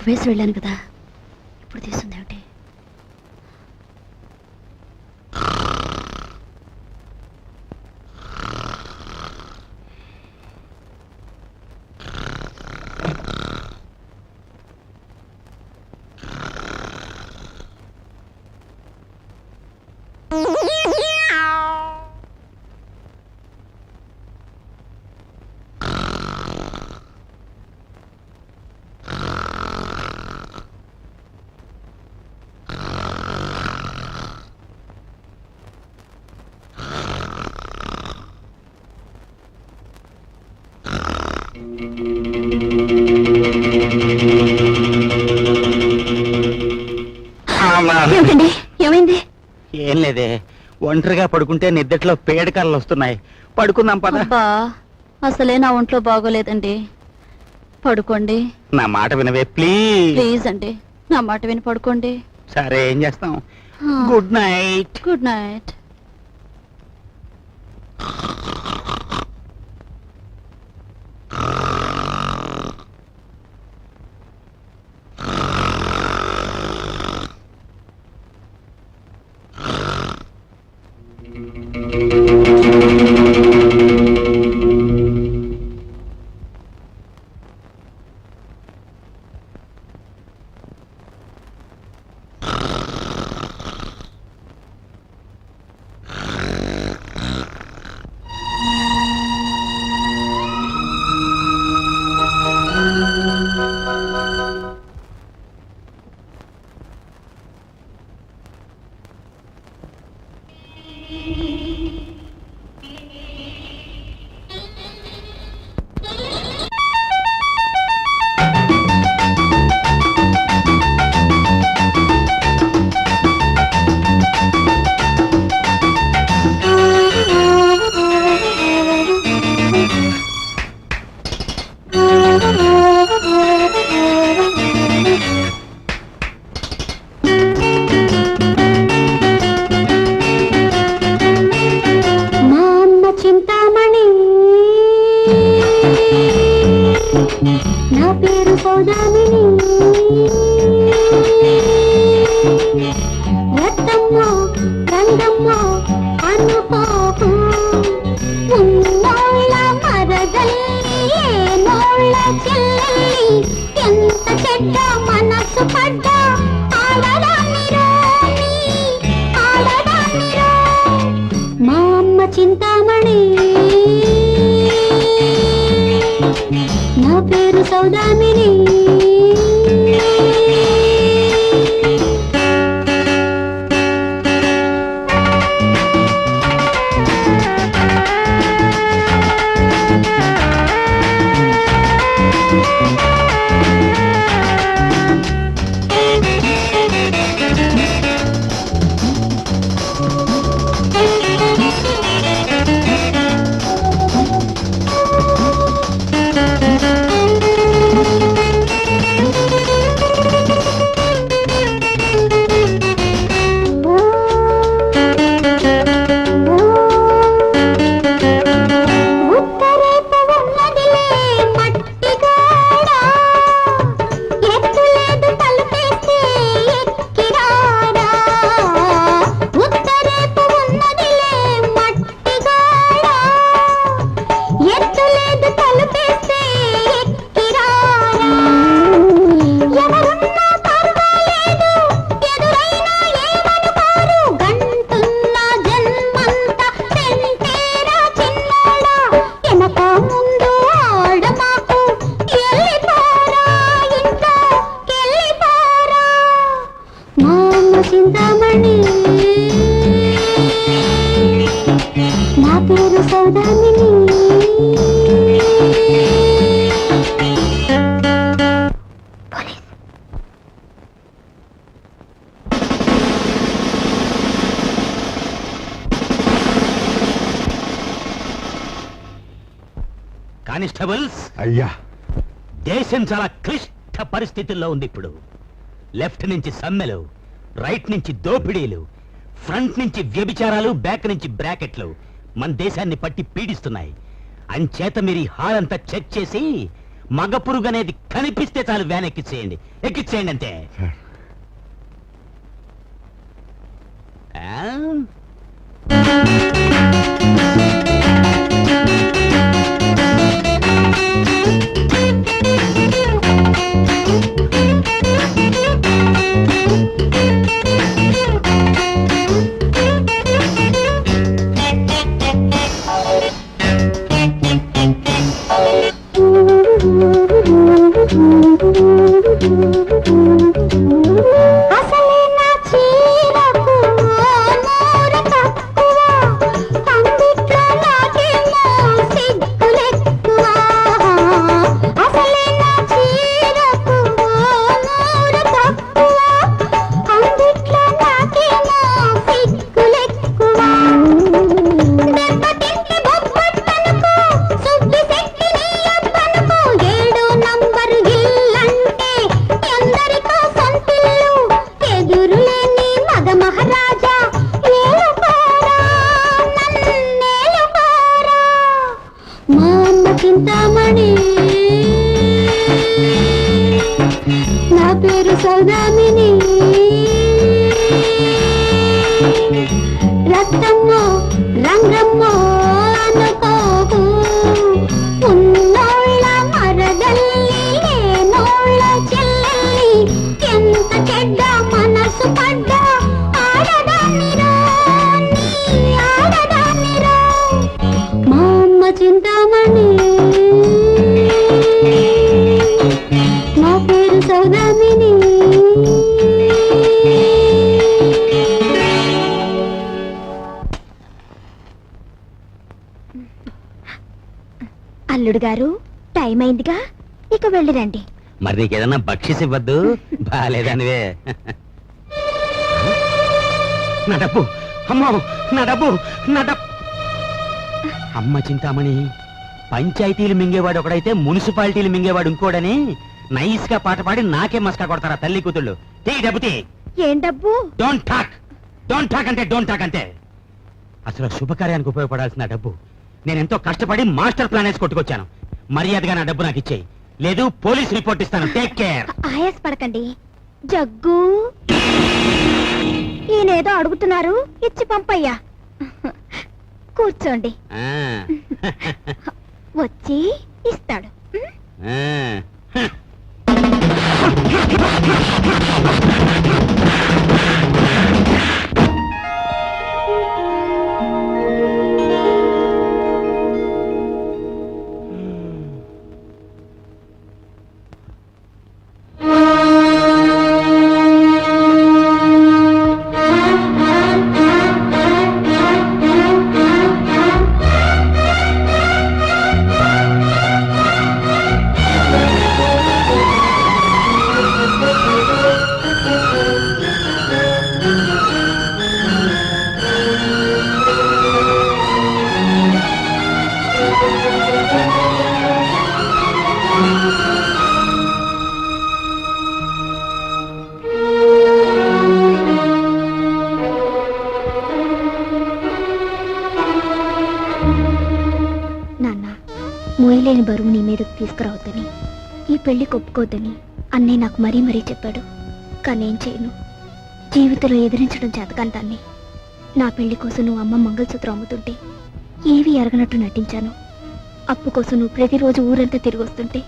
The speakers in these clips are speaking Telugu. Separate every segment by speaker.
Speaker 1: వేసి వెళ్ళాను కదా, ఇప్పుడు తీస్తుంది ఏమిటి? ఏమైంది?
Speaker 2: ఏం లేదే, ఒంటరిగా పడుకుంటే నిద్దట్లో పేడకాళ్ళు వస్తున్నాయి. పడుకుందాం పద.
Speaker 1: అసలే నా ఒంట్లో బాగోలేదండి, పడుకోండి.
Speaker 2: నా మాట వినవే ప్లీజ్.
Speaker 1: ప్లీజ్ అండి, నా మాట విని పడుకోండి.
Speaker 2: సరే, ఏం చేస్తాం. Good night.
Speaker 1: Good night. నా పేరు సౌదామిని, రత్తమ్మ రంగమ్మ అనుకోకు, ఉన్నోళ్ళ మరదల్లి ఏనోళ్ళ చెల్లెల్లి, ఎంత చెడ్డ మనసు పడ్డ ఆడదాన్నిరో ఆడదాన్నిరో, మా అమ్మ చింతామణి, నా పేరు సౌదామిని. నా పేరు సౌదామిని.
Speaker 2: కానిస్టేబుల్స్
Speaker 3: అయ్యా,
Speaker 2: దేశం చాలా క్లిష్ట పరిస్థితుల్లో ఉంది ఇప్పుడు. లెఫ్ట్ నుంచి సమ్మెలు, రైట్ నుంచి దోపిడీలు, ఫ్రంట్ నుంచి వ్యభిచారాలు, బ్యాక్ నుంచి బ్రాకెట్లు మన దేశాన్ని పట్టి పీడిస్తున్నాయి. అంచేత మీరు ఈ హాల్ అంతా చెక్ చేసి మగ పురుగు అనేది కనిపిస్తే చాలు వ్యాన్ ఎక్కిచ్చేయండి, ఎక్కిచ్చేయండి అంతే. ఆ?
Speaker 1: అసలే నా చీరకు నూరు తక్కువ, అందిట్లో నాకేమో సిగ్గులెక్కువ. అసలే నా చీరకు నూరు తక్కువ, అందిట్లో నాకేమో సిగ్గులెక్కువ. దెబ్బతింటే బొబ్బట్టనుకో, సుబ్బి శెట్టి నీ అబ్బనుకో, 7 నంబరు ఇల్లంటే ఎందరికో సొంతిల్లు. ఎదురులేని మగ మహారాజా ఏలుకోరా, నన్నేలుకోరా. మా అమ్మ చింతామణి, నా పేరు సౌదామిని. రక్తమ్మో రంగమ్మో అనుకోకు, ఉన్నోళ్ళ మరదల్లి లేనోళ్ళ చెల్లెల్లి. ఎంత చెడ్డ మనసు పడ్డా ఆడదానిరా, నీ ఆడదానిరా. మా అమ్మ చింతామణి, నా పేరు సౌదామిని. అల్లుడు గారు, టైం అయిందిగా, ఇక వెళ్ళిరండి.
Speaker 2: మరి నీకేదన్నా బక్షిస్ ఇవ్వద్దు, బాలేదనివే. నా డబ్బు, అమ్మో నా డబ్బు, నా డబ్బు. అమ్మ చింతామణి, పంచాయతీలు మింగేవాడు ఒకడైతే మున్సిపాలిటీలు మింగేవాడు ఇంకోడని నైస్ గా పాట పాడి నాకే మస్కా కొడతారా తల్లి కూతుళ్ళు. తీ డబ్బు తీ.
Speaker 1: ఏం డబ్బు?
Speaker 2: డోంట్ టాక్ అంటే డోంట్ టాక్ అంటే. అసలు శుభకార్యానికి ఉపయోగపడాల్సిన డబ్బు నేను ఎంతో కష్టపడి మాస్టర్ ప్లాన్ వేసి కొట్టుకొచ్చాను. మర్యాదగా నా డబ్బు నాకు ఇచ్చేయి, లేదు పోలీస్ రిపోర్ట్ ఇస్తాను. Take care.
Speaker 1: ఆయాస్ పడకండి. జగ్గు, ఈయనేదో అడుగుతున్నారు, ఇచ్చి పంపయ్యా. కూర్చోండి, వచ్చి ఇస్తాడు. మోయలేని బరువు నీ మీదకు తీసుకురావద్దని, ఈ పెళ్లి ఒప్పుకోద్దని అన్నయ్య నాకు మరీ మరీ చెప్పాడు. కానీ ఏం చేయను, జీవితంలో ఎదిరించడం చేతకాని దాన్ని. నా పెళ్లి కోసం నువ్వు అమ్మ మంగళసూత్రం అమ్ముతుంటే ఏవి ఎరగనట్టు నటించాను. అప్పు కోసం నువ్వు ప్రతిరోజు ఊరంతా తిరిగి వస్తుంటే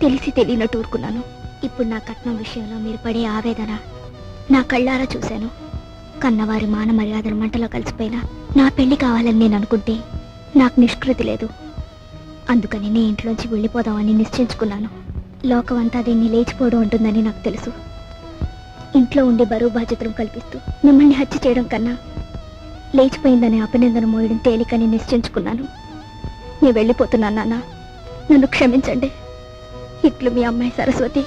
Speaker 1: తెలిసి తెలియనట్టు ఊరుకున్నాను. ఇప్పుడు నా కట్నం విషయంలో మీరు పడే ఆవేదన నా కళ్ళారా చూశాను. కన్నవారి మాన మర్యాదలు మంటలో కలిసిపోయినా నా పెళ్లి కావాలని నేను అనుకుంటే నాకు నిష్కృతి లేదు. అందుకని నీ ఇంట్లోంచి వెళ్ళిపోదామని నిశ్చయించుకున్నాను. లోకమంతా దీన్ని లేచిపోవడం ఉంటుందని నాకు తెలుసు. ఇంట్లో ఉండే బరువు బాధ్యతలు కల్పిస్తూ మిమ్మల్ని హత్య చేయడం కన్నా లేచిపోయిందని అభినందన మోయడం తేలికని నిశ్చయించుకున్నాను. నేను వెళ్ళిపోతున్నాను నాన్న, నన్ను క్షమించండి. ఇట్లు మీ అమ్మాయి సరస్వతి.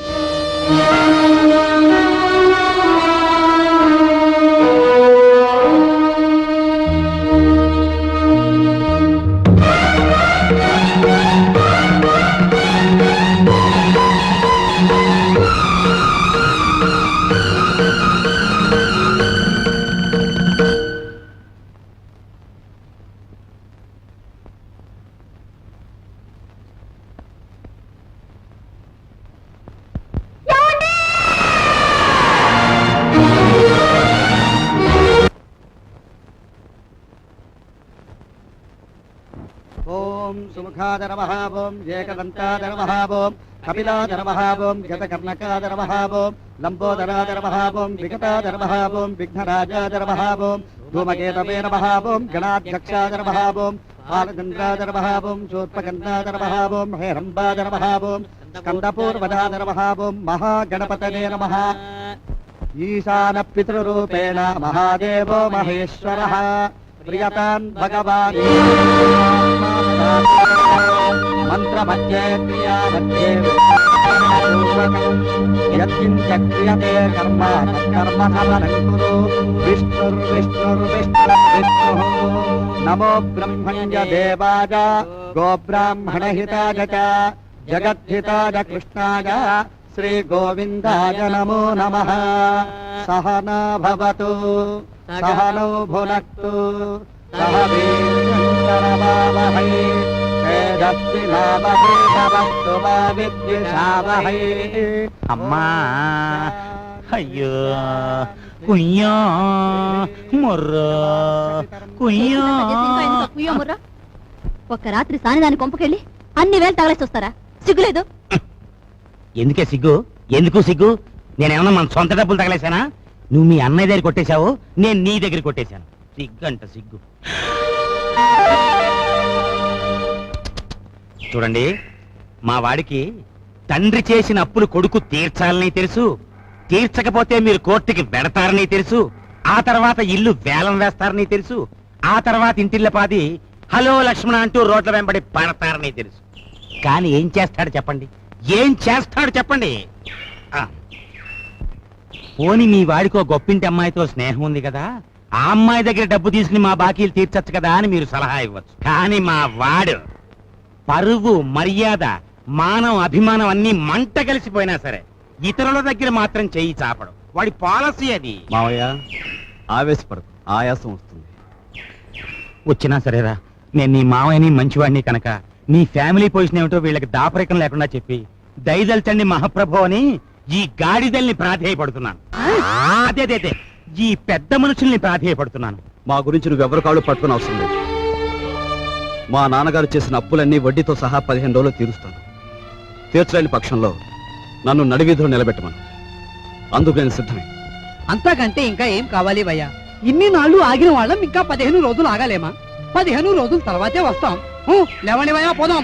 Speaker 3: సుముఖాదరవః ఓం ఏకదంతాదరవః ఓం కపిలాదరవః ఓం గతకర్ణకాదరవః ఓం లంబోదరాదరవః ఓం వికటాదరవః ఓం విఘ్నరాజాదరవః ఓం ధూమకేతవే నమః ఓం గణాధ్యక్షాదరవః ఓం బాలచంద్రాదరవః ఓం శూర్పకర్ణాదరవః ఓం హేరంబాదరవః ఓం స్కందపూర్వదాదరవః ఓం మహాగణపతయే నమః ఈశాన పితృరూపేణ మహాదేవో మహేశ్వరః ప్రియతాన్ భగవాన్ మంత్రమధ్యే క్రియామధ్యే యత్కించ క్రియతే కర్మ కర్మ సమనం కురు విష్ణుర్విష్ణుర్విష్ణుర్విష్ణుః నమో బ్రహ్మణ్య దేవాయ గోబ్రాహ్మణహితాయ చ జగద్ధితాయ కృష్ణాయ శ్రీ గోవిందాయ నమో నమః సహనా భవతు సహనౌ భునక్తు సహ వీర్యంకరవావహై తేజస్వినావహై భవత్తు మా విద్విషావహై.
Speaker 2: అమ్మా అయ్యో కుయ్యా మొర్రో కుయ్యా.
Speaker 1: ఒక్క రాత్రి సాని దాని కొంపకెళ్ళి అన్ని వేలు తగలేసి వస్తారా? సిగ్గులేదు?
Speaker 2: ఎందుకే సిగ్గు? ఎందుకు సిగ్గు? నేనేమన్నా మన సొంత డబ్బులు తగలేశానా? నువ్వు మీ అన్నయ్య దగ్గర కొట్టేశావు, నేను నీ దగ్గర కొట్టేశాను. సిగ్గు అంట సిగ్గు. చూడండి, మా వాడికి తండ్రి చేసిన అప్పులు కొడుకు తీర్చాలని తెలుసు. తీర్చకపోతే మీరు కోర్టుకి వెడతారని తెలుసు. ఆ తర్వాత ఇల్లు వేలం వేస్తారని తెలుసు. ఆ తర్వాత ఇంటిల్లపాది హలో లక్ష్మణ అంటూ రోడ్ల వెంబడి పడతారని తెలుసు. కానీ ఏం చేస్తాడు చెప్పండి? ఏం చేస్తాడు చెప్పండి? పోని మీ వాడికో గొప్పింటి అమ్మాయితో స్నేహం ఉంది కదా, ఆ అమ్మాయి దగ్గర డబ్బు తీసుకుని మా బాకీలు తీర్చచ్చు కదా అని మీరు సలహా ఇవ్వచ్చు. కానీ మా వాడు పరువు, మర్యాద, మానం, అభిమానం అన్ని మంట కలిసిపోయినా సరే ఇతరుల దగ్గర మాత్రం చెయ్యి చాపడం వాడి పాలసీ. అది
Speaker 3: మావయ్య ఆవేశపడకు, ఆయాసం వస్తుంది.
Speaker 2: వచ్చినా సరేరా, నేను నీ మావయ్యని మంచివాడిని కనుక నీ ఫ్యామిలీ పొజిషన్ ఏమిటో వీళ్ళకి దాపరికం లేకుండా చెప్పి దయదల్చండి మహాప్రభు అని ఈ గాడిదల్ని ప్రాధేయపడుతున్నాను. అదే ఈ పెద్ద మనుషుల్ని ప్రాధేయపడుతున్నాను.
Speaker 3: మా గురించి నువ్వెవరి కాళ్ళు పట్టుకుని అవసరం లేదు. మా నాన్నగారు చేసిన అప్పులన్నీ వడ్డీతో సహా 15 రోజులు తీరుస్తాను. తీర్చలేని పక్షంలో నన్ను నడివీధిలో నిలబెట్టమను. అందుకు నేను సిద్ధమే.
Speaker 4: అంతకంటే ఇంకా ఏం కావాలి భయ్యా? ఇన్ని నాళ్ళు ఆగిన వాళ్ళం ఇంకా 15 రోజులు ఆగలేమా? 15 రోజుల తర్వాతే వస్తాం. లేవండి భయ్యా, పోదాం.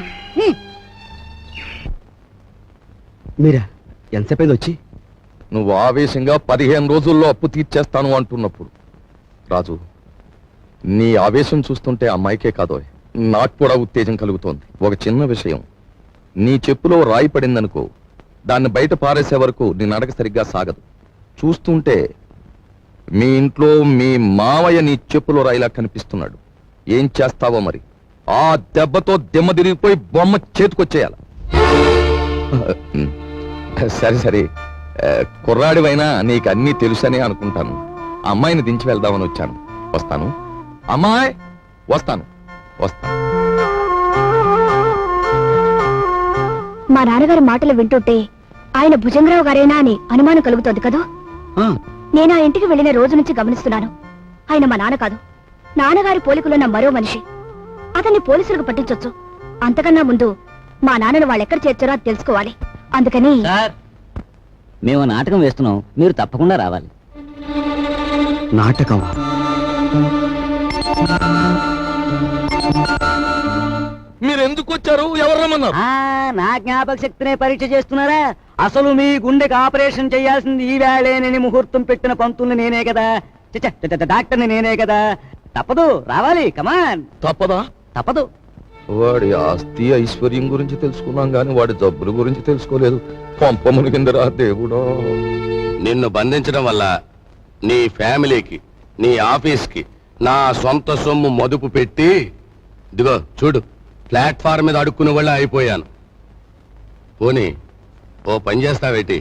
Speaker 3: మీరా ఎంతసేపు వచ్చి?
Speaker 5: నువ్వు ఆవేశంగా 15 రోజుల్లో అప్పు తీర్చేస్తాను అంటున్నప్పుడు రాజు, నీ ఆవేశం చూస్తుంటే అమ్మాయికే కాదో నాకు కూడా ఉత్తేజం కలుగుతోంది. ఒక చిన్న విషయం, నీ చెప్పులో రాయి పడిందనుకో, దాన్ని బయట పారేసే వరకు నీ నడక సరిగ్గా సాగదు. చూస్తుంటే మీ ఇంట్లో మీ మావయ్య నీ చెప్పులో రాయిలా కనిపిస్తున్నాడు. ఏం చేస్తావో మరి? ఆ దెబ్బతో దిమ్మ తిరిగిపోయి బొమ్మ చేతికొచ్చేయాల. సరే సరే, కుర్రాడివైనా నీకు అన్నీ తెలుసనే అనుకుంటాను. అమ్మాయిని దించి వెళ్దామని వచ్చాను. వస్తాను అమ్మాయి, వస్తాను.
Speaker 1: మా నాన్నగారి మాటలు వింటుంటే ఆయన భుజంగరావు గారేనా అని అనుమానం కలుగుతోంది కదా. నేను ఆ ఇంటికి వెళ్లిన రోజు నుంచి గమనిస్తున్నాను. ఆయన మా నాన్న కాదు, నాన్నగారి పోలికలున్న మరో మనిషి. అతన్ని పోలీసులకు పట్టించొచ్చు. అంతకన్నా ముందు మా నాన్నను వాళ్ళెక్కడ చేర్చారో అది తెలుసుకోవాలి. అందుకని
Speaker 6: మేము నాటకం వేస్తున్నాం, మీరు తప్పకుండా రావాలి.
Speaker 3: నాటకమా?
Speaker 5: మీరు ఎందుకు వచ్చారు? ఎవరు రమ్మన్నారు?
Speaker 6: నా జ్ఞాపక శక్తినే పరీక్ష చేస్తున్నారా? అసలు మీ గుండెకి ఆపరేషన్ చేయాల్సింది ఈ వేళేనని ముహూర్తం పెట్టిన పంతుల్ని నేనే కదా, డాక్టర్ని నేనే కదా. తప్పదు, రావాలి. కమాన్.
Speaker 5: తప్పదా?
Speaker 6: తప్పదు.
Speaker 5: వాడి ఆస్తి ఐశ్వర్యం గురించి తెలుసుకున్నాం గాని వాడి జబ్బుల గురించి తెలుసుకోలేదు. పంపముని కిందరా దేవుడా.
Speaker 7: నిన్ను బంధించడం వల్ల నీ ఫ్యామిలీకి, నీ ఆఫీస్కి నా సొంత సొమ్ము మదుపు పెట్టి, ఇదిగో చూడు, ప్లాట్ఫామ్ మీద అడుక్కునే వాళ్ళ అయిపోయాను. పోనీ ఓ పని చేస్తావేటి?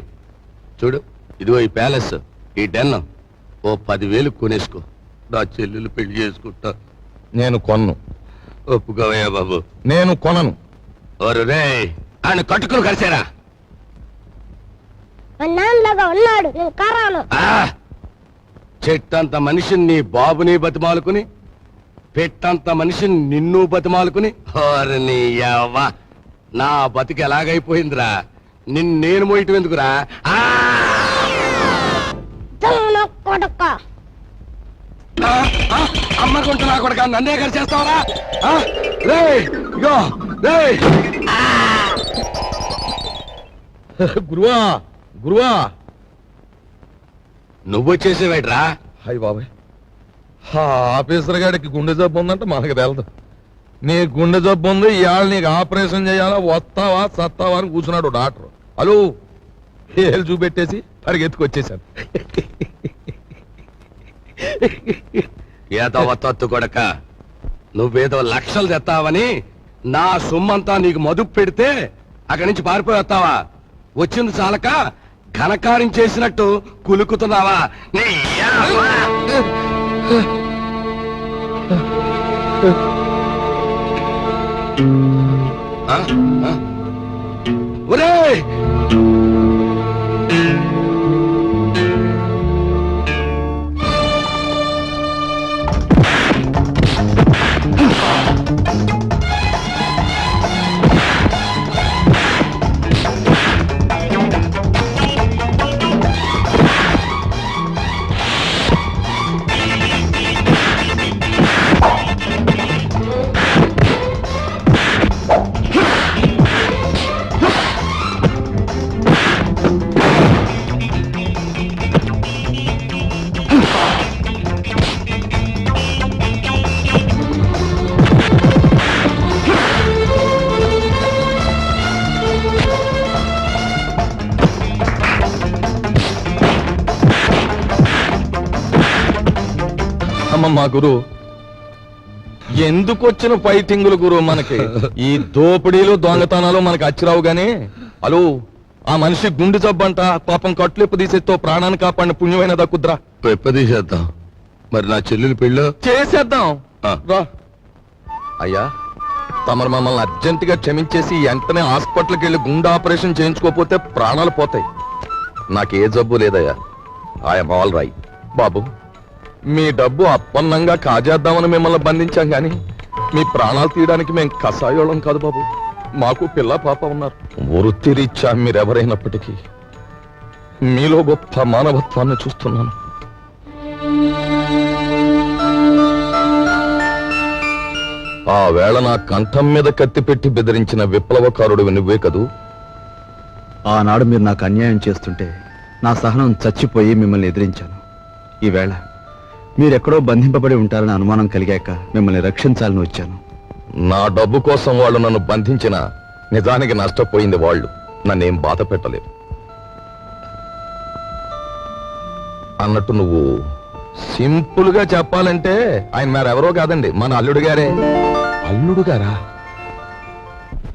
Speaker 7: చూడు, ఇదిగో ఈ ప్యాలెస్, ఈ డెన్ ఓ 10,000 కొనేసుకో. నా చెల్లెలు పెళ్లి చేసుకుంటా.
Speaker 5: నేను కొన్ను.
Speaker 7: ఒప్పుకోవయ్యా బాబు.
Speaker 5: నేను కొనను.
Speaker 7: రే ఆయన కట్టుకుని కలిసారా?
Speaker 1: ఉన్నాడు.
Speaker 7: చెట్టంత మనిషిని నీ బాబుని బతిమాలుకుని పెట్టంత మనిషి నిన్ను బతిమాలుకుని హోరని యవ్వ, నా బతికి ఎలాగైపోయిందిరా, నేను మోయటం ఎందుకురా? ఆ! ఆ! అమ్మ కొంట నా కొడుక, నన్నే చేస్తావరా?
Speaker 5: గురువా గురువా
Speaker 7: నువ్వు వచ్చేసేవేట్రా?
Speaker 5: హాయ్ బాబాయ్, ఆఫీసర్ గారికి గుండె జబ్బు ఉందంటే మనకు తెలదు. నీ గుండె జబ్బు ఉంది, ఇవాళ నీకు ఆపరేషన్ చేయాలా, వస్తావా సత్తావా అని కూర్చున్నాడు డాక్టర్. హలో ఏళ్ళు చూపెట్టేసి పరిగెత్తుకొచ్చేసాను.
Speaker 7: ఏదో తత్తు కొడక, నువ్వేదో లక్షలు తెస్తావని నా సొమ్మంతా నీకు మదుపు పెడితే అక్కడి నుంచి పారిపోయి వస్తావా? వచ్చింది చాలక ఘనకార్యం చేసినట్టు కులుకుతున్నావా? నీ యవ్వ! ఆ? ఆ? ఒరేయ్!
Speaker 5: అమ్మమ్మా గురు, ఎందుకు వచ్చిన ఫైటింగులు గురు? మనకి ఈ దోపిడీలు దొంగతనాలు మనకి అచ్చిరావు గాని, హలో ఆ మనిషి గుండె జబ్బంట, పాపం కట్లెప్పు తీసేతో ప్రాణాన్ని కాపాడిన పుణ్యమైన దక్కుద్రా.
Speaker 7: పెప్పదీసేద్దాం. మరి నా చెల్లెలు పెళ్ళి
Speaker 5: చేసేద్దాం
Speaker 7: ఆ.
Speaker 5: రా. అయ్యా తమరు మమ్మల్ని అర్జెంటుగా క్షమించేసి వెంటనే హాస్పిటల్కి వెళ్ళి గుండె ఆపరేషన్ చేయించుకోకపోతే ప్రాణాలు పోతాయి. నాకే జబ్బు లేదయ్యా, ఐఎమ్ ఆల్ రైట్. బాబు, మీ డబ్బు అప్పన్నంగా కాజేద్దామని మిమ్మల్ని బంధించాం గాని మీ ప్రాణాలు తీయడానికి మేము కషాయోళం కాదు బాబు. మాకు పిల్ల పాప ఉన్నారు. వృత్తిరీత్యా మీరెవరైనప్పటికీ మీలో గొప్ప మానవత్వాన్ని చూస్తున్నాను. ఆ వేళ నా కంఠం మీద కత్తి పెట్టి బెదిరించిన విప్లవకారుడు నువ్వే కదూ?
Speaker 3: ఆనాడు మీరు నాకు అన్యాయం చేస్తుంటే నా సహనం చచ్చిపోయి మిమ్మల్ని ఎదిరించాను. ఈవేళ మీరెక్కడో బంధింపబడి ఉంటారని అనుమానం కలిగాక మిమ్మల్ని రక్షించాలని వచ్చాను.
Speaker 5: నా డబ్బు కోసం వాళ్ళు నన్ను బంధించిన నిజానికి నష్టపోయింది వాళ్ళు, నన్నేం బాధ పెట్టలేదు. అన్నట్టు నువ్వు సింపుల్ గా చెప్పాలంటే ఆయన మరెవరో కాదండి, మన అల్లుడు గారే.
Speaker 7: అల్లుడు గారా?